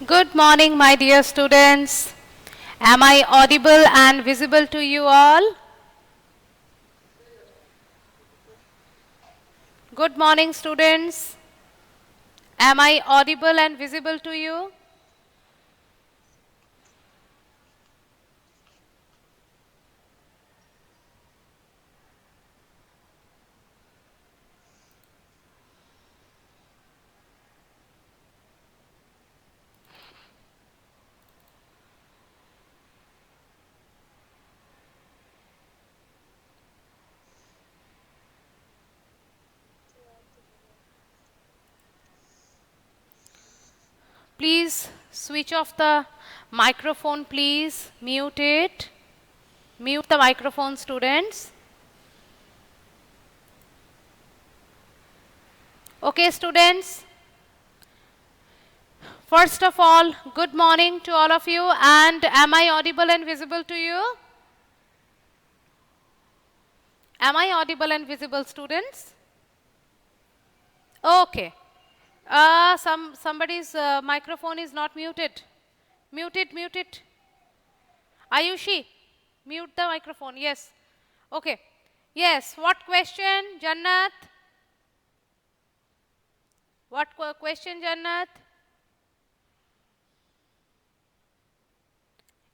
Good morning, my dear students. Am I audible and visible to you all? Good morning, students. Am I audible and visible to you? Please switch off the microphone, please. Mute it. Mute the microphone, students. Okay, students. First of all, good morning to all of you, and am I audible and visible to you? Am I audible and visible, students? Okay. Somebody's microphone is not muted. Mute it, mute it. Ayushi, mute the microphone. Yes. Okay. Yes. What question, Jannat? What question, Jannat?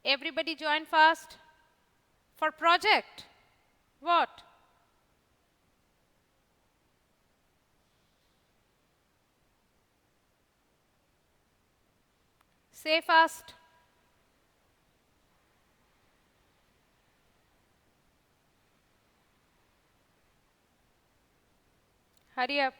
Everybody join fast. For project. What? Say fast. Hurry up.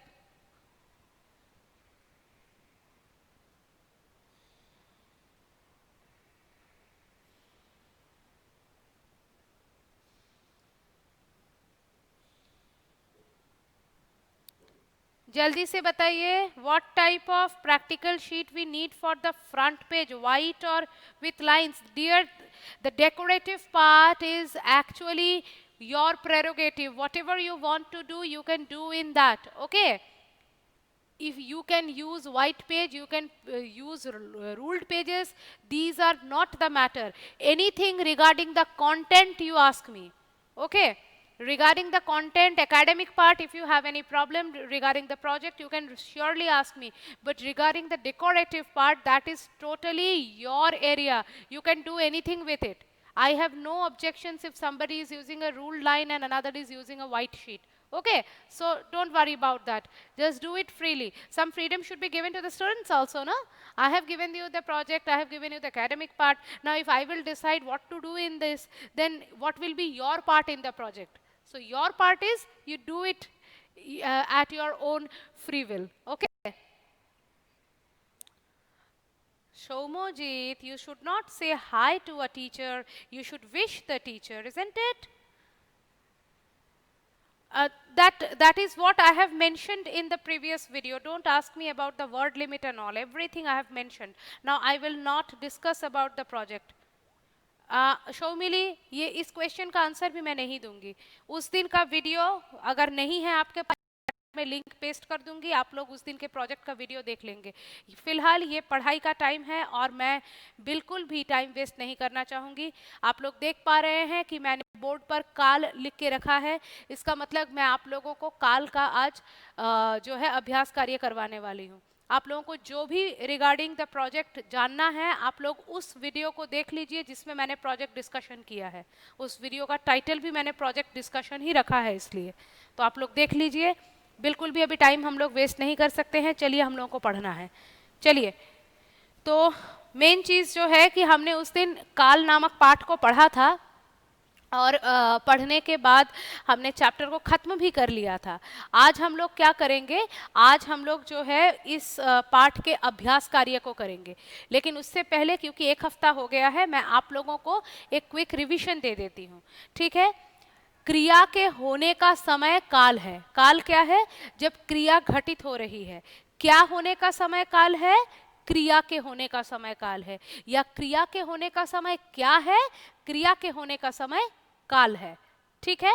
जल्दी से बताइए what type of practical sheet we need for the front page, white or with lines? Dear, the decorative part is actually your prerogative. Whatever you want to do, you can do in that. Okay? If you can use white page, you can use ruled pages. These are not the matter. Anything regarding the content, you ask me. Okay? Regarding the content, academic part, if you have any problem regarding the project, you can surely ask me. But regarding the decorative part, that is totally your area. You can do anything with it. I have no objections if somebody is using a ruled line and another is using a white sheet. Okay, so don't worry about that. Just do it freely. Some freedom should be given to the students also, no? I have given you the project, I have given you the academic part. Now, if I will decide what to do in this, then what will be your part in the project? So, your part is you do it at your own free will. Okay? Shomojit, you should not say hi to a teacher. You should wish the teacher, isn't it? That is what I have mentioned in the previous video. Don't ask me about the word limit and all. Everything I have mentioned. Now I will not discuss about the project. शौमिली, ये इस question का answer भी मैं नहीं दूंगी. उस दिन का वीडियो अगर नहीं है आपके पास, मैं लिंक पेस्ट कर दूंगी, आप लोग उस दिन के प्रोजेक्ट का वीडियो देख लेंगे. फिलहाल ये पढ़ाई का टाइम है और मैं बिल्कुल भी टाइम वेस्ट नहीं करना चाहूँगी. आप लोग देख पा रहे हैं कि मैंने बोर्ड पर काल लिख के रखा है. इसका मतलब मैं आप लोगों को काल का आज जो है अभ्यास कार्य करवाने वाली हूँ. आप लोगों को जो भी रिगार्डिंग द प्रोजेक्ट जानना है, आप लोग उस वीडियो को देख लीजिए जिसमें मैंने प्रोजेक्ट डिस्कशन किया है. उस वीडियो का टाइटल भी मैंने प्रोजेक्ट डिस्कशन ही रखा है, इसलिए तो आप लोग देख लीजिए. बिल्कुल भी अभी टाइम हम लोग वेस्ट नहीं कर सकते हैं. चलिए, हम लोगों को पढ़ना है. चलिए, तो मेन चीज़ जो है कि हमने उस दिन काल नामक पाठ को पढ़ा था और पढ़ने के बाद हमने चैप्टर को ख़त्म भी कर लिया था. आज हम लोग क्या करेंगे? आज हम लोग जो है इस पाठ के अभ्यास कार्य को करेंगे. लेकिन उससे पहले, क्योंकि एक हफ्ता हो गया है, मैं आप लोगों को एक क्विक रिवीजन दे देती हूँ. ठीक है? क्रिया के होने का समय काल है. काल क्या है? जब क्रिया घटित हो रही है. क्या होने का समय काल है? क्रिया के होने का समय काल है. या क्रिया के होने का समय क्या है? क्रिया के होने का समय काल है. ठीक है?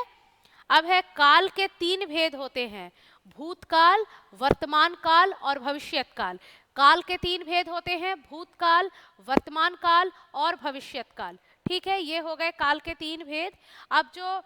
अब है, काल के तीन भेद होते हैं: भूतकाल, वर्तमान काल और भविष्यत काल. काल के 3 भेद होते हैं, भूतकाल, वर्तमान काल और भविष्यत काल। ठीक है, ये हो गए काल के 3 भेद। अब जो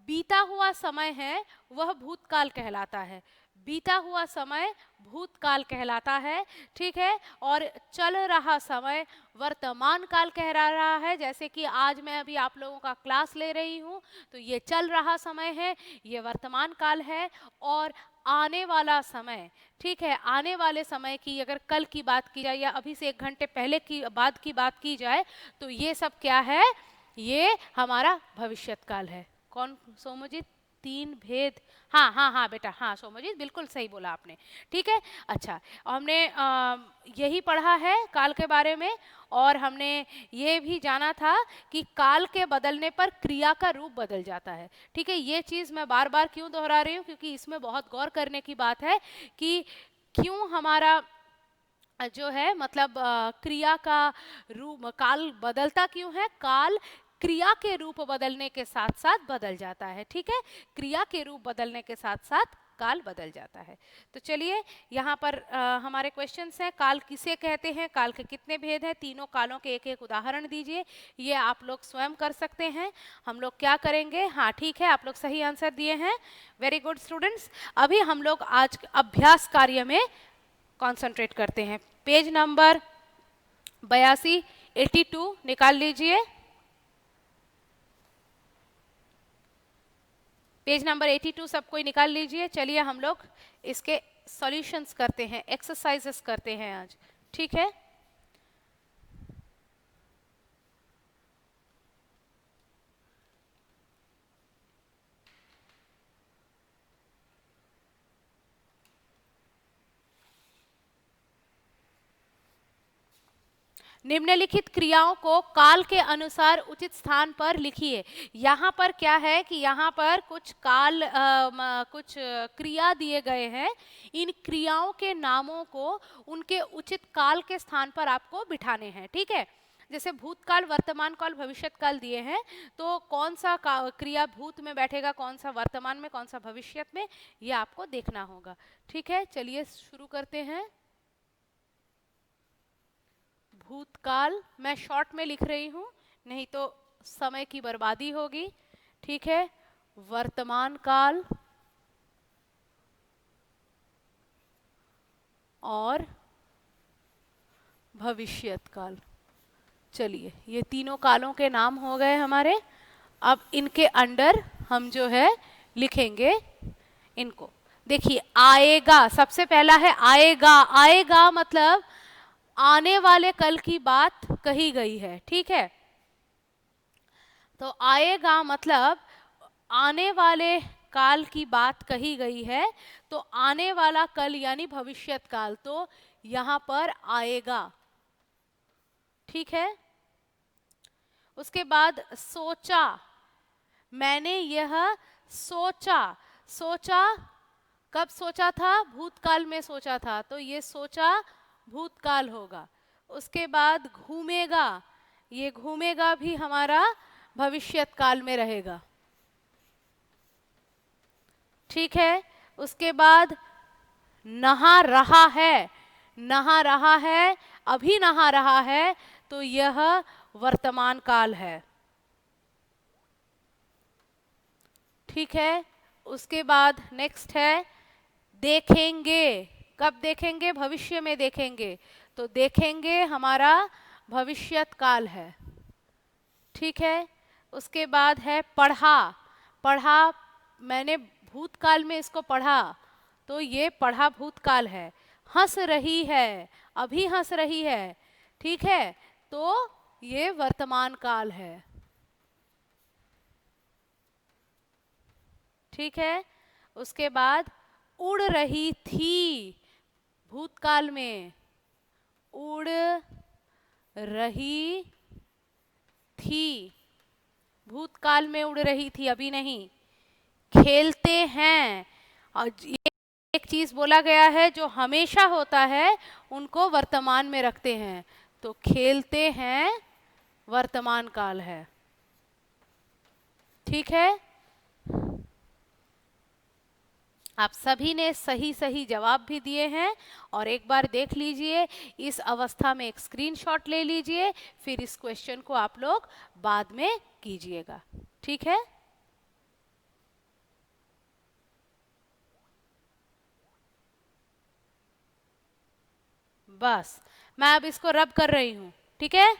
बीता हुआ समय है वह भूतकाल कहलाता है, बीता हुआ समय भूतकाल कहलाता है। ठीक है, और चल रहा समय वर्तमान काल रहा है। जैसे कि आज मैं अभी आप लोगों का क्लास ले रही हूँ, तो ये चल रहा समय है, ये वर्तमान काल है। और आने वाला समय, ठीक है, आने वाले समय की अगर कल की बात की जाए या अभी से 1 घंटे पहले की बात की जाए, तो ये सब क्या है, ये हमारा भविष्यत काल है। कौन सोमजीत, 3 भेद, हाँ हाँ हाँ बेटा, हाँ सोमजीत बिल्कुल सही बोला आपने। ठीक है, अच्छा, हमने यही पढ़ा है काल के बारे में। और हमने ये भी जाना था कि काल के बदलने पर क्रिया का रूप बदल जाता है। ठीक है, ये चीज़ मैं बार बार क्यों दोहरा रही हूँ, क्योंकि इसमें बहुत गौर करने की बात है कि क्यों हमारा जो है मतलब क्रिया का रूप, काल बदलता क्यों है। काल क्रिया के रूप बदलने के साथ साथ बदल जाता है। ठीक है, क्रिया के रूप बदलने के साथ साथ काल बदल जाता है। तो चलिए यहाँ पर हमारे क्वेश्चंस हैं, काल किसे कहते हैं, काल के कितने भेद हैं, तीनों कालों के एक एक उदाहरण दीजिए। ये आप लोग स्वयं कर सकते हैं। हम लोग क्या करेंगे, हाँ ठीक है, आप लोग सही आंसर दिए हैं, वेरी गुड स्टूडेंट्स। अभी हम लोग आज अभ्यास कार्य में कॉन्सेंट्रेट करते हैं। पेज नंबर 82 82 निकाल लीजिए, पेज नंबर 82 सब कोई निकाल लीजिए। चलिए हम लोग इसके सॉल्यूशंस करते हैं, एक्सरसाइजेस करते हैं आज। ठीक है, निम्नलिखित क्रियाओं को काल के अनुसार उचित स्थान पर लिखिए। यहाँ पर क्या है कि यहाँ पर कुछ काल कुछ क्रिया दिए गए हैं। इन क्रियाओं के नामों को उनके उचित काल के स्थान पर आपको बिठाने हैं। ठीक है, जैसे भूतकाल, वर्तमान काल, भविष्यत काल दिए हैं, तो कौन सा क्रिया भूत में बैठेगा, कौन सा वर्तमान में, कौन सा भविष्यत में, ये आपको देखना होगा। ठीक है, चलिए शुरू करते हैं। भूतकाल मैं शॉर्ट में लिख रही हूं, नहीं तो समय की बर्बादी होगी। ठीक है, वर्तमान काल और भविष्यत काल। चलिए, ये तीनों कालों के नाम हो गए हमारे। अब इनके अंडर हम जो है लिखेंगे इनको। देखिए, आएगा, सबसे पहला है आएगा। आएगा मतलब आने वाले कल की बात कही गई है। ठीक है, तो आएगा मतलब आने वाले काल की बात कही गई है, तो आने वाला कल यानी भविष्यत काल, तो यहां पर आएगा। ठीक है, उसके बाद सोचा, मैंने यह सोचा। सोचा कब सोचा था, भूतकाल में सोचा था, तो ये सोचा भूतकाल होगा। उसके बाद घूमेगा, ये घूमेगा भी हमारा भविष्यत काल में रहेगा। ठीक है, उसके बाद नहा रहा है, नहा रहा है, अभी नहा रहा है, तो यह वर्तमान काल है। ठीक है, उसके बाद नेक्स्ट है देखेंगे। कब देखेंगे, भविष्य में देखेंगे, तो देखेंगे हमारा भविष्यत काल है। ठीक है, उसके बाद है पढ़ा। पढ़ा, मैंने भूतकाल में इसको पढ़ा, तो ये पढ़ा भूतकाल है। हंस रही है, अभी हंस रही है। ठीक है, तो ये वर्तमान काल है। ठीक है, उसके बाद उड़ रही थी, भूतकाल में उड़ रही थी, भूतकाल में उड़ रही थी, अभी नहीं। खेलते हैं, और एक चीज बोला गया है जो हमेशा होता है उनको वर्तमान में रखते हैं, तो खेलते हैं वर्तमान काल है। ठीक है, आप सभी ने सही सही जवाब भी दिए हैं। और एक बार देख लीजिए, इस अवस्था में एक स्क्रीनशॉट ले लीजिए, फिर इस क्वेश्चन को आप लोग बाद में कीजिएगा। ठीक है? बस मैं अब इसको रब कर रही हूं। ठीक है?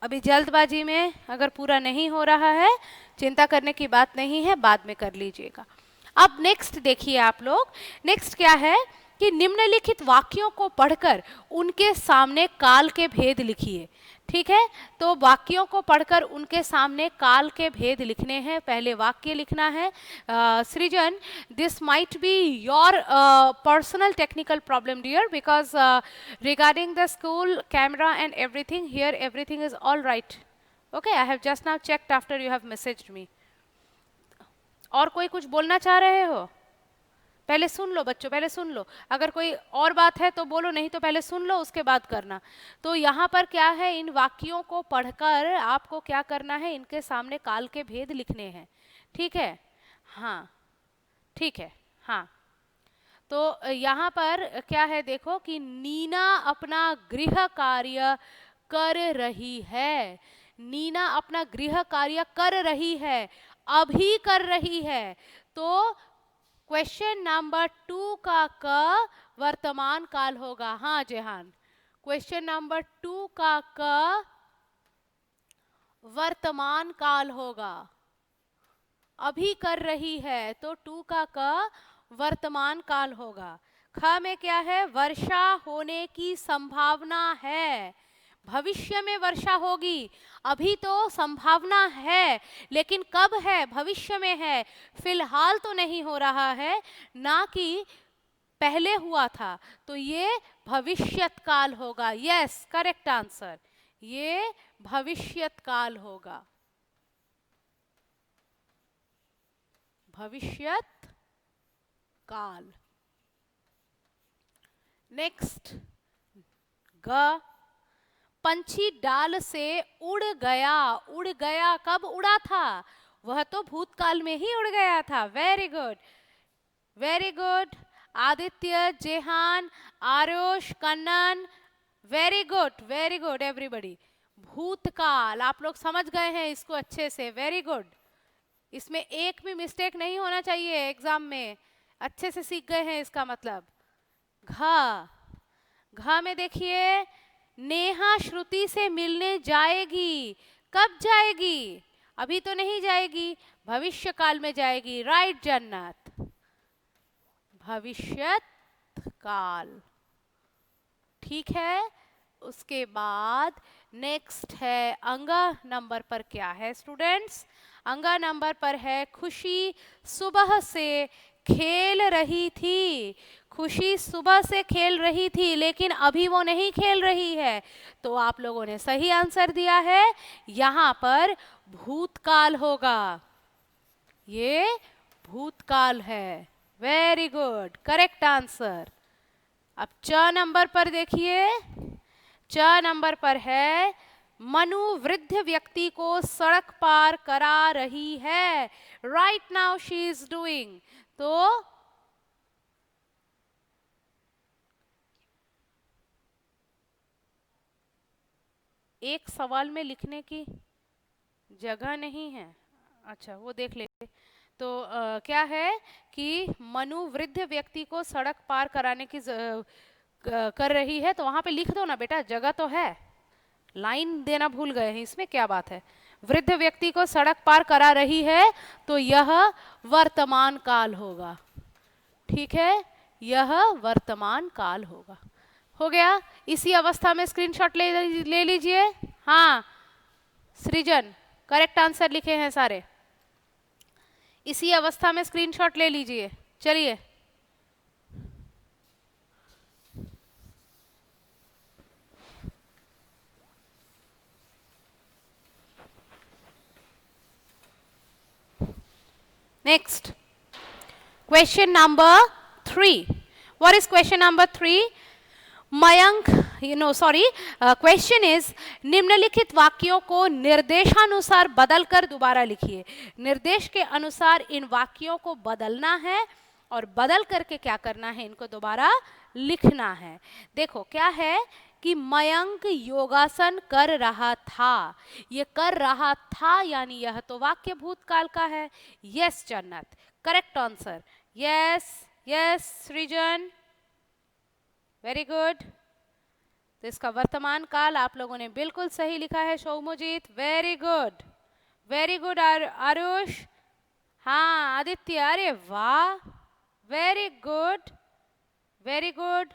अभी जल्दबाजी में अगर पूरा नहीं हो रहा है, चिंता करने की बात नहीं है, बाद में कर लीजिएगा। अब नेक्स्ट देखिए आप लोग, नेक्स्ट क्या है कि निम्नलिखित वाक्यों को पढ़कर उनके सामने काल के भेद लिखिए। ठीक है? तो वाक्यों को पढ़कर उनके सामने काल के भेद लिखने हैं। पहले वाक्य लिखना है। Srijan, this might be your personal technical problem dear, because regarding the school camera and everything, here everything is all right. Okay, I have just now checked after you have messaged me. और कोई कुछ बोलना चाह रहे हो? पहले सुन लो बच्चों, पहले सुन लो। अगर कोई और बात है तो बोलो, नहीं तो पहले सुन लो, उसके बाद करना। तो यहाँ पर क्या है, इन वाक्यों को पढ़कर आपको क्या करना है, इनके सामने काल के भेद लिखने हैं। ठीक है? हाँ, ठीक है। हाँ, तो यहाँ पर क्या है देखो कि नीना अपना गृह कार्य कर रही है। नीना अपना गृह कार्य कर रही है, अभी कर रही है। तो क्वेश्चन नंबर 2 का क वर्तमान काल होगा। हाँ जेहान, क्वेश्चन नंबर 2 का क वर्तमान काल होगा। अभी कर रही है तो 2 का क वर्तमान काल होगा। ख में क्या है, वर्षा होने की संभावना है। भविष्य में वर्षा होगी, अभी तो संभावना है, लेकिन कब है, भविष्य में है, फिलहाल तो नहीं हो रहा है, ना कि पहले हुआ था। तो ये भविष्यत काल होगा। यस, करेक्ट आंसर, ये भविष्यत काल होगा। भविष्यत काल। नेक्स्ट, ग, पंछी डाल से उड़ गया। उड़ गया, कब उड़ा था, वह तो भूतकाल में ही उड़ गया था। Very good, very good. Aditya, Jehan, Aarush, Kannan, very good everybody. भूतकाल आप लोग समझ गए हैं इसको अच्छे से, वेरी गुड। इसमें एक भी मिस्टेक नहीं होना चाहिए एग्जाम में, अच्छे से सीख गए हैं इसका मतलब। घ, घ में देखिए, नेहा श्रुति से मिलने जाएगी। कब जाएगी, अभी तो नहीं जाएगी, भविष्य काल में जाएगी। राइट जन्नत, भविष्यत काल। ठीक है? उसके बाद नेक्स्ट है अंगा नंबर पर क्या है स्टूडेंट्स, अंगा नंबर पर है खुशी सुबह से खेल रही थी। खुशी सुबह से खेल रही थी, लेकिन अभी वो नहीं खेल रही है। तो आप लोगों ने सही आंसर दिया है, यहाँ पर भूतकाल होगा, ये भूतकाल है। Very good, correct answer. अब च नंबर पर देखिए, च नंबर पर है मनु वृद्ध व्यक्ति को सड़क पार करा रही है। Right now she is doing. तो एक सवाल में लिखने की जगह नहीं है, अच्छा वो देख लेते। तो क्या है कि मनु वृद्ध व्यक्ति को सड़क पार कराने की कर रही है, तो वहां पे लिख दो ना बेटा, जगह तो है, लाइन देना भूल गए हैं, इसमें क्या बात है। वृद्ध व्यक्ति को सड़क पार करा रही है, तो यह वर्तमान काल होगा। ठीक है, यह वर्तमान काल होगा। हो गया? इसी अवस्था में स्क्रीनशॉट ले लीजिए। हाँ सृजन, करेक्ट आंसर लिखे हैं सारे, इसी अवस्था में स्क्रीनशॉट ले लीजिए। चलिए, next, Question number 3. What is question number 3? Mayank, question is निम्नलिखित वाक्यों को निर्देशानुसार बदलकर दोबारा लिखिए। निर्देश के अनुसार इन वाक्यों को बदलना है और बदल करके क्या करना है, इनको दोबारा लिखना है। देखो क्या है कि मयंक योगासन कर रहा था। ये कर रहा था यानी यह तो वाक्य भूतकाल का है। यस जन्नत, करेक्ट आंसर। यस यस सृजन, वेरी गुड। तो इसका वर्तमान काल आप लोगों ने बिल्कुल सही लिखा है। Shoumojit, very good, very good. Aarush, हाँ आदित्य, अरे वाह, वेरी गुड, वेरी गुड।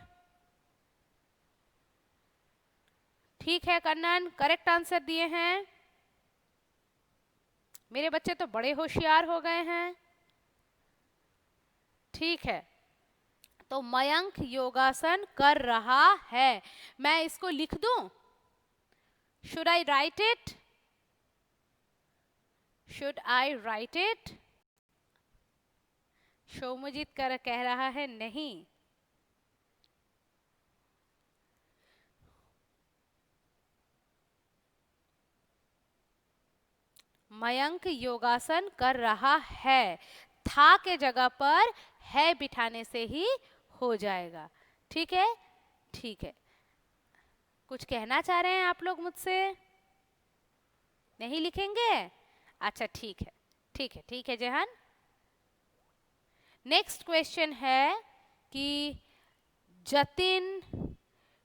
ठीक है कन्नन, करेक्ट आंसर दिए हैं। मेरे बच्चे तो बड़े होशियार हो गए हैं। ठीक है, तो मयंक योगासन कर रहा है। मैं इसको लिख दूं? Should I write it? Should I write it? Shomujit कह रहा है नहीं। मयंक योगासन कर रहा है, था के जगह पर है बिठाने से ही हो जाएगा। ठीक है, ठीक है। कुछ कहना चाह रहे हैं आप लोग मुझसे? नहीं लिखेंगे? अच्छा ठीक है, ठीक है, ठीक है जेहान। नेक्स्ट क्वेश्चन है कि जतिन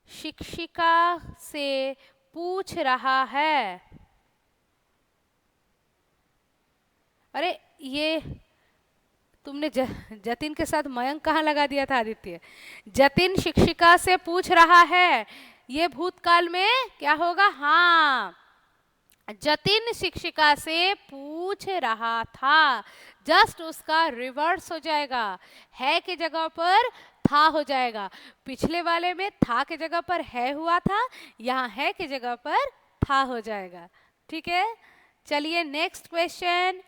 शिक्षिका से पूछ रहा है। अरे ये तुमने जतिन के साथ मयंक कहाँ लगा दिया था आदित्य? जतिन शिक्षिका से पूछ रहा है, ये भूतकाल में क्या होगा? हाँ, जतिन शिक्षिका से पूछ रहा था, जस्ट उसका रिवर्स हो जाएगा। है की जगह पर था हो जाएगा। पिछले वाले में था की जगह पर है हुआ था, यहाँ है की जगह पर था हो जाएगा। ठीक है, चलिए नेक्स्ट क्वेश्चन।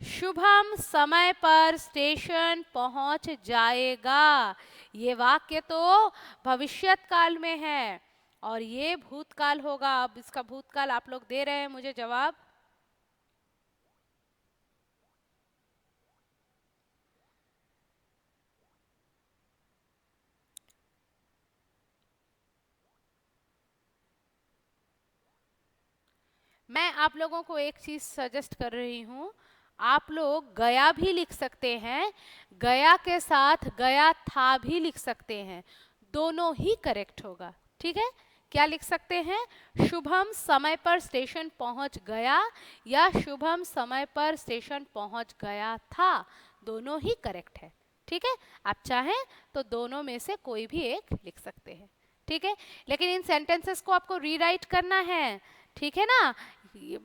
शुभम समय पर स्टेशन पहुंच जाएगा। ये वाक्य तो भविष्यत काल में है और ये भूतकाल होगा। अब इसका भूतकाल आप लोग दे रहे हैं मुझे जवाब। मैं आप लोगों को एक चीज सजेस्ट कर रही हूं, आप लोग गया भी लिख सकते हैं, गया के साथ गया था भी लिख सकते हैं, दोनों ही करेक्ट होगा। ठीक है, क्या लिख सकते हैं? शुभम समय पर स्टेशन पहुंच गया या शुभम समय पर स्टेशन पहुंच गया था, दोनों ही करेक्ट है। ठीक है, आप चाहें तो दोनों में से कोई भी एक लिख सकते हैं। ठीक है, लेकिन इन सेंटेंसेस को आपको रीराइट करना है। ठीक है ना,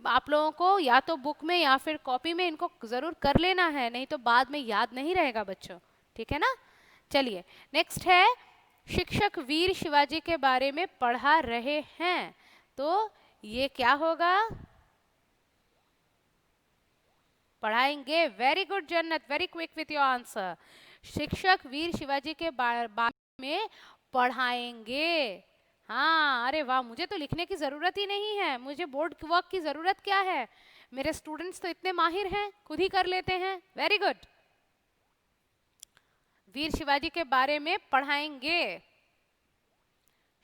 आप लोगों को या तो बुक में या फिर कॉपी में इनको जरूर कर लेना है, नहीं तो बाद में याद नहीं रहेगा बच्चों। ठीक है ना, चलिए नेक्स्ट है, शिक्षक वीर शिवाजी के बारे में पढ़ा रहे हैं, तो ये क्या होगा? पढ़ाएंगे। वेरी गुड जन्नत, very quick with your answer. शिक्षक वीर शिवाजी के बारे में पढ़ाएंगे। हाँ, अरे वाह, मुझे तो लिखने की जरूरत ही नहीं है, मुझे बोर्ड वर्क की जरूरत क्या है? मेरे स्टूडेंट्स तो इतने माहिर हैं, खुद ही कर लेते हैं। वेरी गुड, वीर शिवाजी के बारे में पढ़ाएंगे।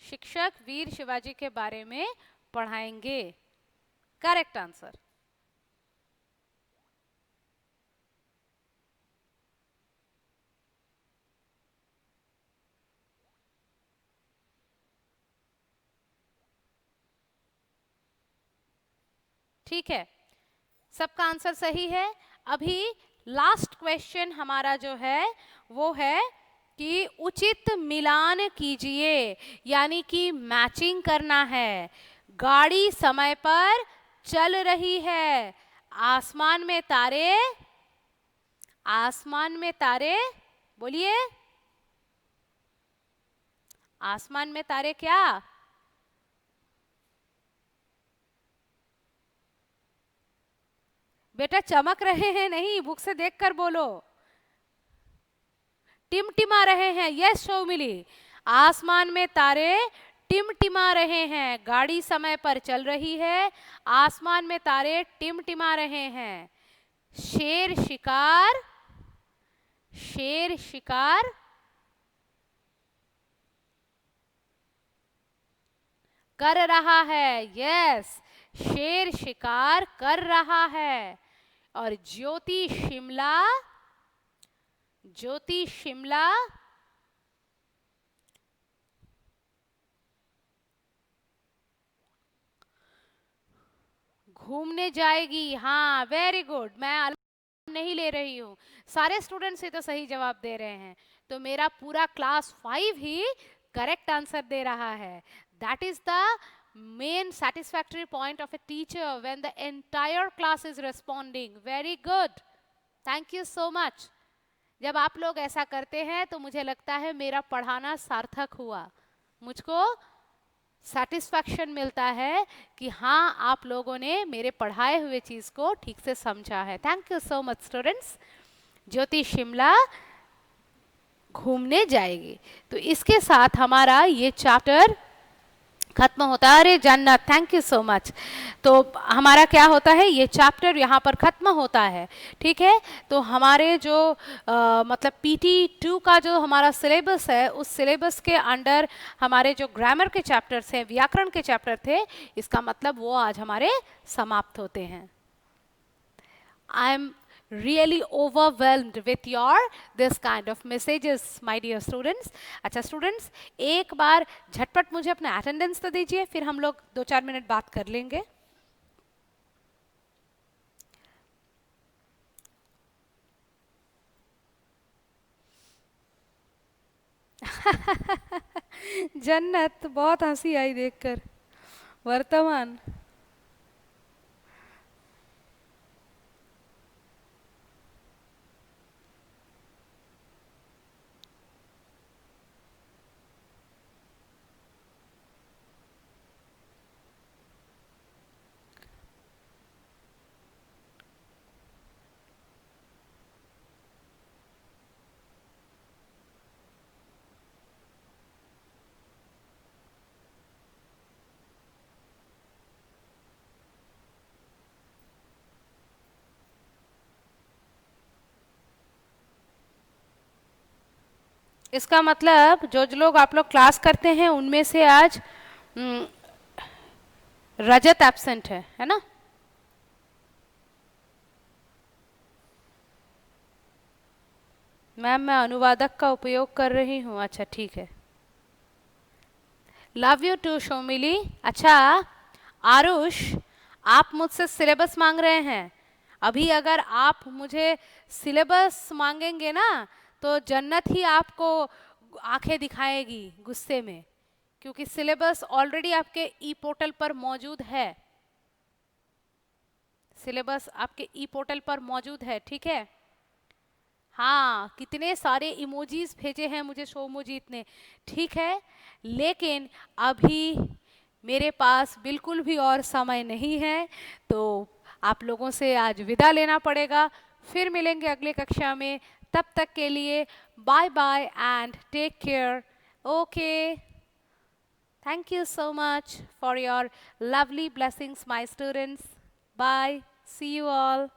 शिक्षक वीर शिवाजी के बारे में पढ़ाएंगे, करेक्ट आंसर। ठीक है, सबका आंसर सही है। अभी लास्ट क्वेश्चन हमारा जो है वो है कि उचित मिलान कीजिए, यानी कि मैचिंग करना है। गाड़ी समय पर चल रही है, आसमान में तारे, आसमान में तारे, बोलिए, आसमान में तारे क्या? बेटा चमक रहे हैं नहीं, बुक से देखकर बोलो। टिमटिमा रहे हैं। यस शौमिली, आसमान में तारे टिमटिमा रहे हैं। गाड़ी समय पर चल रही है, आसमान में तारे टिमटिमा रहे हैं। शेर शिकार, शेर शिकार कर रहा है। यस, शेर शिकार कर रहा है। और ज्योति शिमला, ज्योति शिमला घूमने जाएगी। हाँ वेरी गुड, मैं नहीं ले रही हूँ, सारे स्टूडेंट्स ही तो सही जवाब दे रहे हैं, तो मेरा पूरा क्लास 5 ही करेक्ट आंसर दे रहा है। That is the main satisfactory point of a teacher when the entire class is responding. Very good, thank you so much. जब आप लोग ऐसा करते हैं तो मुझे लगता है मेरा पढ़ाना सार्थक हुआ, मुझको सेटिस्फैक्शन मिलता है कि हाँ आप लोगों ने मेरे पढ़ाए हुए चीज़ को ठीक से समझा है। Thank you so much students. Jyoti Shimla घूमने जाएगी, तो इसके साथ हमारा ये चैप्टर खत्म होता है। अरे जन्नत, थैंक यू सो मच। तो हमारा क्या होता है, ये चैप्टर यहाँ पर खत्म होता है, ठीक है। तो हमारे जो मतलब PT2 का जो हमारा सिलेबस है, उस सिलेबस के अंडर हमारे जो ग्रामर के चैप्टर्स हैं, व्याकरण के चैप्टर थे, इसका मतलब वो आज हमारे समाप्त होते हैं। I am really overwhelmed with your this kind of messages my dear students. अच्छा स्टूडेंट्स, एक बार झटपट मुझे अपना अटेंडेंस तो दीजिए, फिर हम लोग 2-4 मिनट बात कर लेंगे। जन्नत, बहुत हंसी आई देखकर। वर्तमान, इसका मतलब जो जो लोग आप लोग क्लास करते हैं उनमें से आज रजत एब्सेंट है ना? मैम मैं अनुवादक का उपयोग कर रही हूँ। अच्छा ठीक है, लव यू टू शौमिली। अच्छा आरुष, आप मुझसे सिलेबस मांग रहे हैं, अभी अगर आप मुझे सिलेबस मांगेंगे ना तो जन्नत ही आपको आंखें दिखाएगी गुस्से में, क्योंकि सिलेबस ऑलरेडी आपके ई पोर्टल पर मौजूद है। सिलेबस आपके ई पोर्टल पर मौजूद है, ठीक है। हाँ, कितने सारे इमोजीज भेजे हैं मुझे शोमोजीत ने, ठीक है, लेकिन अभी मेरे पास बिल्कुल भी और समय नहीं है, तो आप लोगों से आज विदा लेना पड़ेगा। फिर मिलेंगे अगले कक्षा में, तब तक के लिए bye bye and take care. Okay, thank you so much for your lovely blessings my students. Bye, see you all.